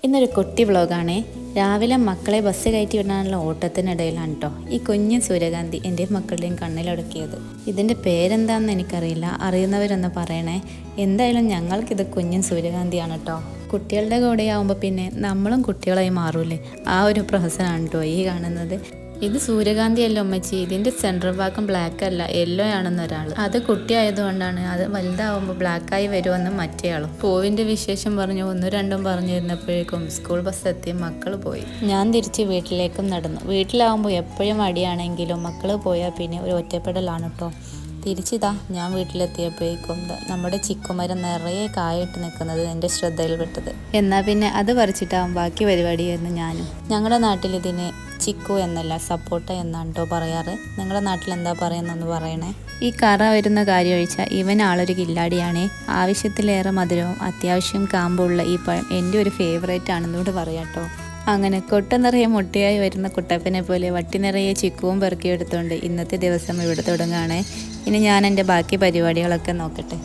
ഇന്നൊരു കുട്ടി വ്ളോഗാണേ. രാവിലെ മക്കളെ ബസ് കയറ്റി വിടാനുള്ള ഓട്ടത്തിനിടയിലാണ് കേട്ടോ ഈ കുഞ്ഞ് സൂര്യകാന്തി എൻ്റെ മക്കളുടെയും കണ്ണിലൊടുക്കിയത്. ഇതിൻ്റെ പേരെന്താണെന്ന് എനിക്കറിയില്ല, അറിയുന്നവരൊന്ന് പറയണേ. എന്തായാലും ഞങ്ങൾക്കിത് കുഞ്ഞൻ സൂര്യകാന്തിയാണ് കേട്ടോ. കുട്ടികളുടെ കൂടെയാവുമ്പോൾ പിന്നെ നമ്മളും കുട്ടികളായി മാറൂലേ, ആ ഒരു പ്രഹസനമാണ് കേട്ടോ ഈ കാണുന്നത്. ഇത് സൂര്യകാന്തി അല്ല ഉമ്മച്ചി, ഇതിൻ്റെ സെൻട്രൽ ഭാഗം ബ്ലാക്ക് അല്ല യെല്ലോ ആണെന്ന് ഒരാൾ. അത് കുട്ടിയായതുകൊണ്ടാണ്, അത് വലുതാവുമ്പോൾ ബ്ലാക്കായി വരുമെന്ന് മറ്റേയാളും. പൂവിൻ്റെ വിശേഷം പറഞ്ഞു ഒന്നും രണ്ടും പറഞ്ഞിരുന്നപ്പോഴേക്കും സ്കൂൾ ബസ് എത്തി, മക്കൾ പോയി. ഞാൻ തിരിച്ച് വീട്ടിലേക്കും നടന്നു. വീട്ടിലാവുമ്പോൾ എപ്പോഴും അടിയാണെങ്കിലും മക്കൾ പോയാൽ പിന്നെ ഒരു ഒറ്റപ്പെടലാണ് കേട്ടോ. തിരിച്ചിതാ ഞാൻ വീട്ടിലെത്തിയപ്പോഴേക്കും നമ്മുടെ ചിക്കുമരം നിറയെ കായിട്ട് നിൽക്കുന്നത് എൻ്റെ ശ്രദ്ധയിൽപ്പെട്ടത്. എന്നാൽ പിന്നെ അത് പറിച്ചിട്ടാവും ബാക്കി പരിപാടിയായിരുന്നു ഞാനും. ഞങ്ങളുടെ നാട്ടിൽ ഇതിന് ചിക്കു എന്നല്ല സപ്പോട്ട എന്നാണ് കേട്ടോ പറയാറ്. നിങ്ങളുടെ നാട്ടിൽ എന്താ പറയുന്നതെന്ന് പറയണേ. ഈ കറ വരുന്ന കാര്യം ഒഴിച്ചാൽ ഇവൻ ആളൊരു കില്ലാടിയാണേ. ആവശ്യത്തിലേറെ മധുരവും അത്യാവശ്യം കാമ്പുള്ള ഈ പഴം എൻ്റെ ഒരു ഫേവറേറ്റ് ആണെന്നോട് പറയാം കേട്ടോ. അങ്ങനെ കൊട്ട നിറയെ മുട്ടയായി വരുന്ന കുട്ടപ്പനെ പോലെ വട്ടി നിറയെ ചിക്കുവും പെറുക്കിയെടുത്തുകൊണ്ട് ഇന്നത്തെ ദിവസം ഇവിടെ തുടങ്ങുകയാണേ. ഇനി ഞാൻ എൻ്റെ ബാക്കി പരിപാടികളൊക്കെ നോക്കട്ടെ.